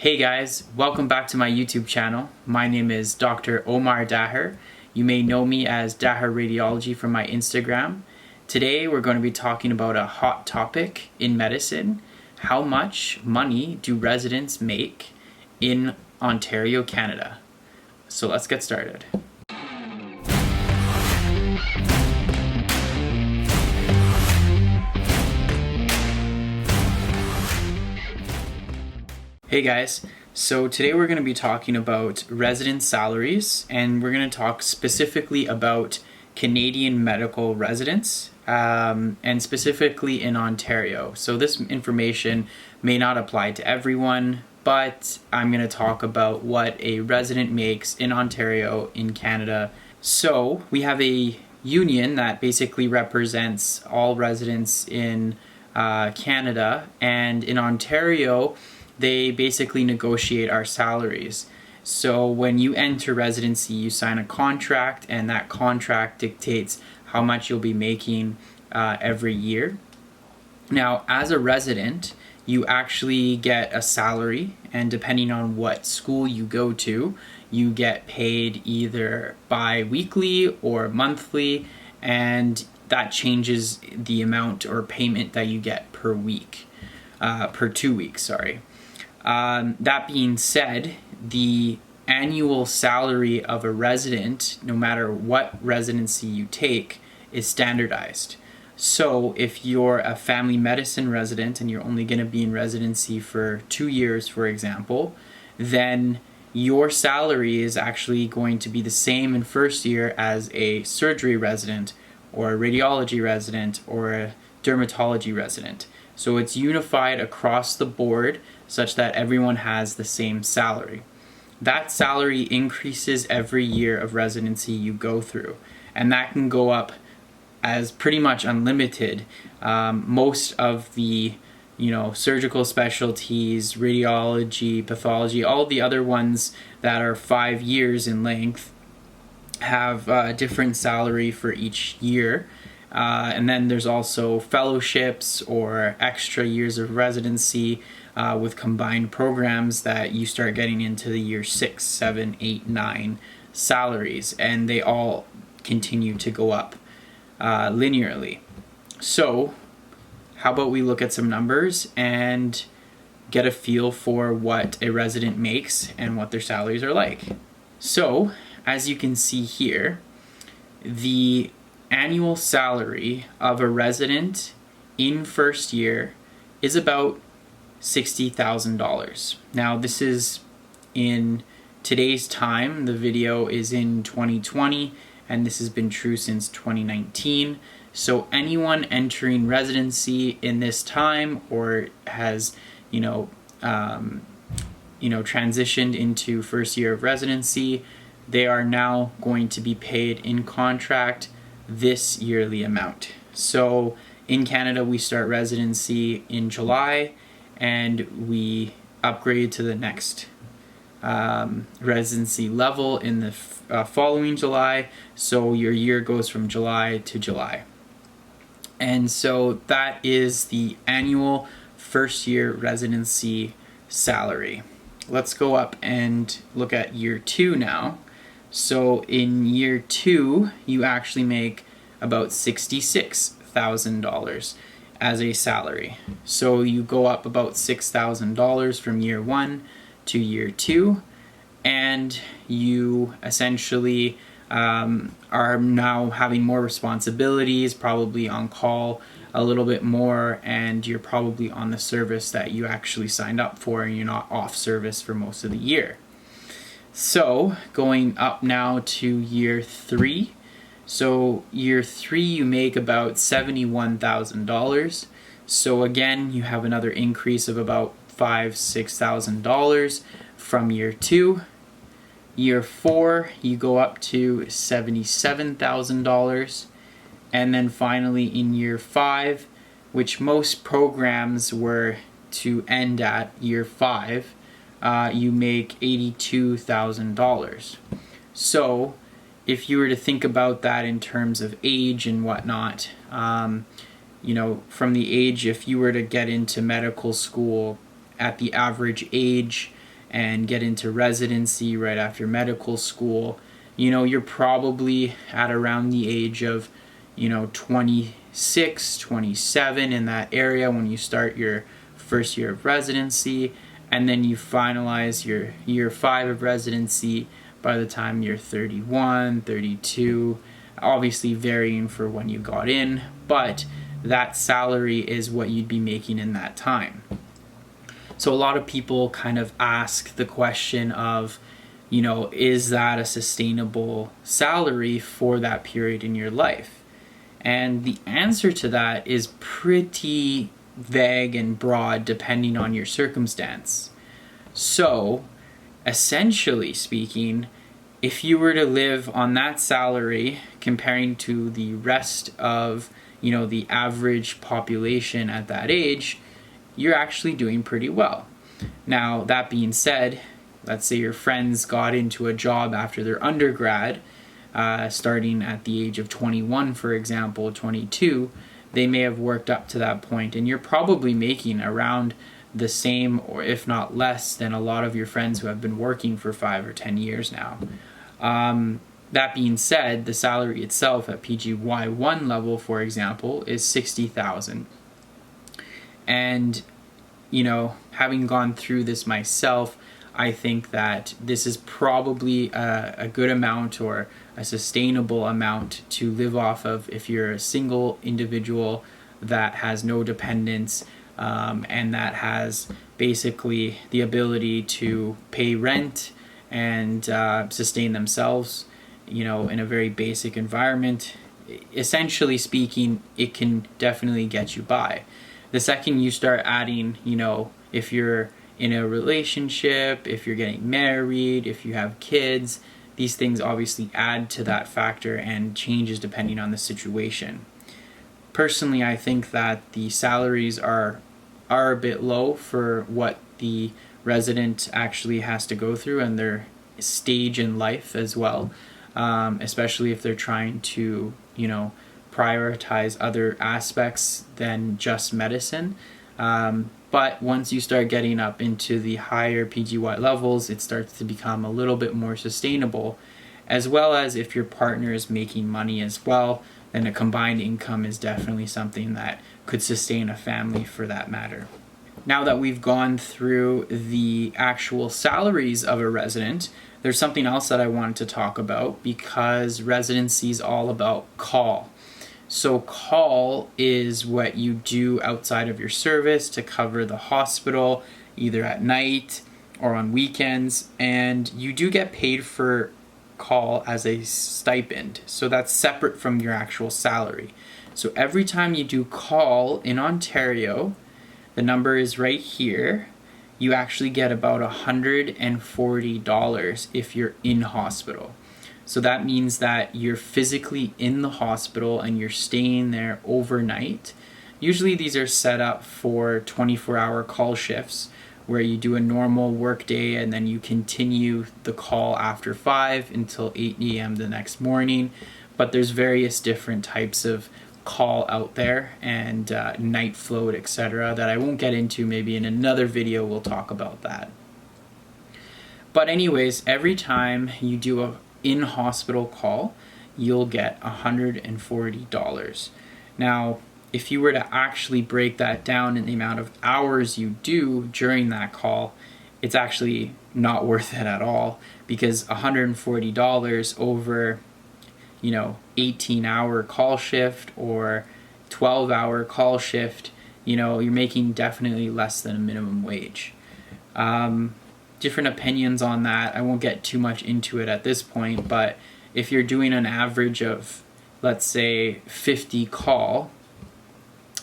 Hey guys, welcome back to my YouTube channel. My name is Dr. Omar Daher. You may know me as Daher Radiology from my Instagram. Today we're going to be talking about a hot topic in medicine. How much money do residents make in Ontario, Canada? So let's get started. Hey guys, so today we're going to be talking about resident salaries, and we're going to talk specifically about Canadian medical residents, and specifically in Ontario. So this information may not apply to everyone, but I'm going to talk about what a resident makes in Ontario in Canada. So we have a union that basically represents all residents in Canada, and in Ontario they basically negotiate our salaries. So when you enter residency, you sign a contract, and that contract dictates how much you'll be making every year. Now, as a resident, you actually get a salary, and depending on what school you go to, you get paid either bi-weekly or monthly, and that changes the amount or payment that you get per week, per 2 weeks, sorry. That being said, the annual salary of a resident, no matter what residency you take, is standardized. So if you're a family medicine resident and you're only going to be in residency for 2 years, for example, then your salary is actually going to be the same in first year as a surgery resident or a radiology resident or a dermatology resident. So it's unified across the board such that everyone has the same salary. That salary increases every year of residency you go through, and that can go up as pretty much unlimited. Most of the surgical specialties, radiology, pathology, all the other ones that are 5 years in length have a different salary for each year. And then there's also fellowships or extra years of residency with combined programs that you start getting into the year 6, 7, 8, 9 salaries, and they all continue to go up linearly. So how about we look at some numbers and get a feel for what a resident makes and what their salaries are like. So as you can see here, the annual salary of a resident in first year is about $60,000. Now this is in today's time. The video is in 2020, and this has been true since 2019. So anyone entering residency in this time or has transitioned into first year of residency, they are now going to be paid in contract this yearly amount. So in Canada, we start residency in July, and we upgrade to the next residency level in the following July. So your year goes from July to July. And so that is the annual first year residency salary. Let's go up and look at year 2 now. So in year 2, you actually make about $66,000 as a salary. So you go up about $6,000 from year 1 to year 2, and you essentially are now having more responsibilities, probably on call a little bit more, and you're probably on the service that you actually signed up for, and you're not off service for most of the year. So going up now to year 3. So year 3 you make about $71,000. So again, you have another increase of about $5,000-$6,000 from year 2. Year 4 you go up to $77,000. And then finally in year 5, which most programs were to end at year 5, you make $82,000. So if you were to think about that in terms of age and whatnot, from the age, if you were to get into medical school at the average age and get into residency right after medical school, you know, you're probably at around the age of, you know, 26, 27, in that area when you start your first year of residency, and then you finalize your year 5 of residency by the time you're 31, 32, obviously varying for when you got in, but that salary is what you'd be making in that time. So a lot of people kind of ask the question of, you know, is that a sustainable salary for that period in your life? And the answer to that is pretty vague and broad depending on your circumstance. So, essentially speaking, if you were to live on that salary comparing to the rest of, you know, the average population at that age, you're actually doing pretty well. Now, that being said, let's say your friends got into a job after their undergrad, starting at the age of 21, for example, 22, they may have worked up to that point, and you're probably making around the same, or if not less, than a lot of your friends who have been working for 5 or 10 years now. That being said, the salary itself at PGY1 level, for example, is $60,000. And, you know, having gone through this myself, I think that this is probably a good amount or a sustainable amount to live off of if you're a single individual that has no dependents, and that has basically the ability to pay rent and sustain themselves, you know, in a very basic environment. Essentially speaking, it can definitely get you by. The second you start adding, you know, if you're in a relationship, if you're getting married, if you have kids, these things obviously add to that factor and changes depending on the situation. Personally, I think that the salaries are a bit low for what the resident actually has to go through and their stage in life as well, especially if they're trying to, you know, prioritize other aspects than just medicine. But once you start getting up into the higher PGY levels, it starts to become a little bit more sustainable, as well as if your partner is making money as well, then a combined income is definitely something that could sustain a family for that matter. Now that we've gone through the actual salaries of a resident, there's something else that I wanted to talk about, because residency is all about call. So call is what you do outside of your service to cover the hospital, either at night or on weekends, and you do get paid for call as a stipend. So that's separate from your actual salary. So every time you do call in Ontario, the number is right here, you actually get about $140 if you're in hospital. So that means that you're physically in the hospital and you're staying there overnight. Usually these are set up for 24-hour call shifts where you do a normal work day and then you continue the call after 5 until 8 a.m. the next morning. But there's various different types of call out there, and night float, etc., that I won't get into. Maybe in another video we'll talk about that. But anyways, every time you do a in-hospital call, you'll get $140. Now, if you were to actually break that down in the amount of hours you do during that call, it's actually not worth it at all, because $140 over, 18-hour call shift or 12-hour call shift, you're making definitely less than a minimum wage. Different opinions on that. I won't get too much into it at this point, but if you're doing an average of, let's say, 50 call,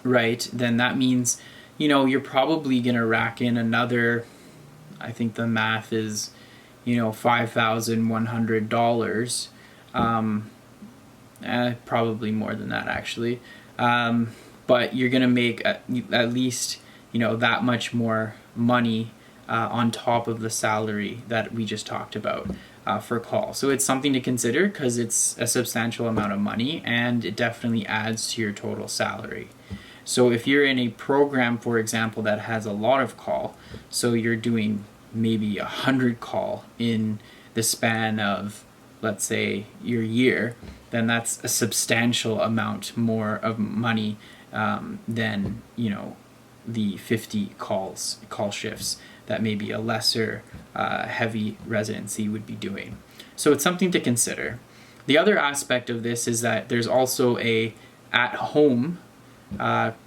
right, then that means, you're probably going to rack in another, I think the math is, $5,100. Probably more than that, actually. But you're going to make at least, that much more money on top of the salary that we just talked about for call. So it's something to consider, because it's a substantial amount of money and it definitely adds to your total salary. So if you're in a program, for example, that has a lot of call, so you're doing maybe 100 call in the span of, let's say, your year, then that's a substantial amount more of money than, you know, the 50 call shifts that maybe a lesser heavy residency would be doing. So it's something to consider. The other aspect of this is that there's also a at-home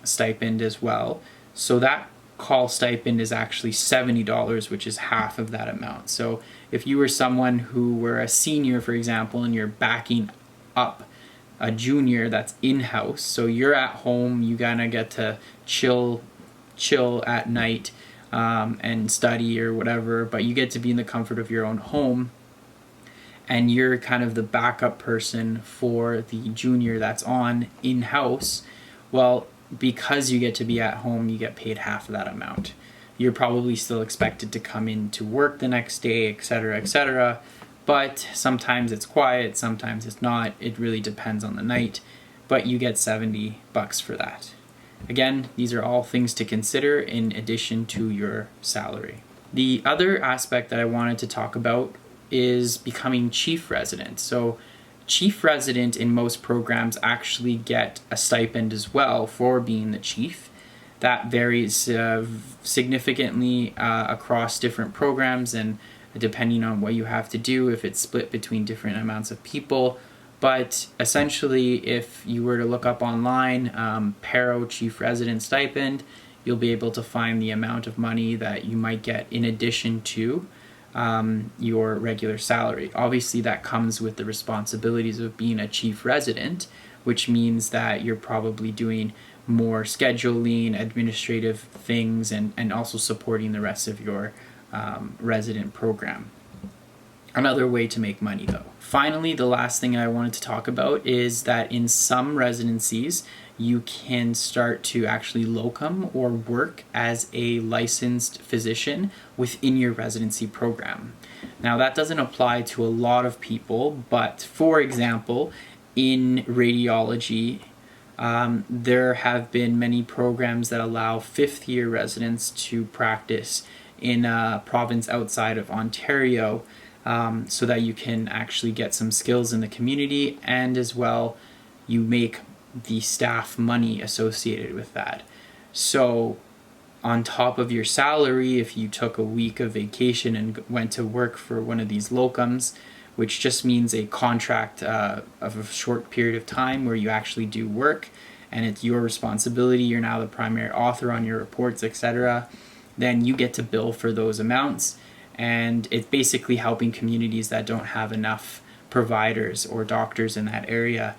stipend as well. So that call stipend is actually $70, which is half of that amount. So if you were someone who were a senior, for example, and you're backing up a junior that's in-house, so you're at home, you kind of get to chill at night and study or whatever, but you get to be in the comfort of your own home, and you're kind of the backup person for the junior that's on in-house. Well, because you get to be at home, you get paid half of that amount. You're probably still expected to come in to work the next day, etc., etc., but sometimes it's quiet, sometimes it's not. It really depends on the night, but you get $70 for that. Again, these are all things to consider in addition to your salary. The other aspect that I wanted to talk about is becoming chief resident. So chief resident in most programs actually get a stipend as well for being the chief. That varies significantly across different programs and depending on what you have to do, if it's split between different amounts of people. But essentially, if you were to look up online, Paro Chief Resident Stipend, you'll be able to find the amount of money that you might get in addition to your regular salary. Obviously, that comes with the responsibilities of being a chief resident, which means that you're probably doing more scheduling, administrative things, and also supporting the rest of your resident program. Another way to make money, though. Finally, the last thing I wanted to talk about is that in some residencies, you can start to actually locum or work as a licensed physician within your residency program. Now, that doesn't apply to a lot of people, but for example, in radiology, there have been many programs that allow fifth-year residents to practice in a province outside of Ontario, so that you can actually get some skills in the community, and as well you make the staff money associated with that. So on top of your salary, if you took a week of vacation and went to work for one of these locums, which just means a contract of a short period of time where you actually do work and it's your responsibility, you're now the primary author on your reports, etc., then you get to bill for those amounts. And it's basically helping communities that don't have enough providers or doctors in that area,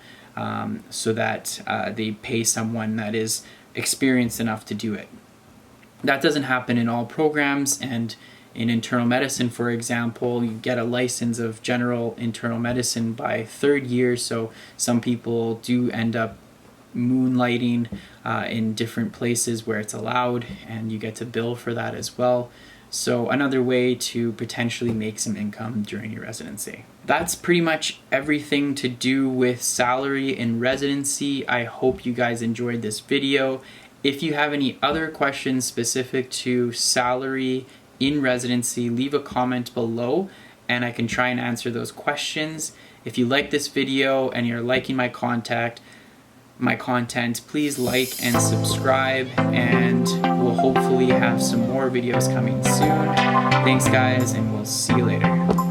so that they pay someone that is experienced enough to do it. That doesn't happen in all programs, and in internal medicine, for example, you get a license of general internal medicine by third year, so some people do end up moonlighting in different places where it's allowed, and you get to bill for that as well. So another way to potentially make some income during your residency. That's pretty much everything to do with salary in residency. I hope you guys enjoyed this video. If you have any other questions specific to salary in residency, leave a comment below and I can try and answer those questions. If you like this video and you're liking my content, please like and subscribe, and we'll hopefully have some more videos coming soon. Thanks guys, and we'll see you later.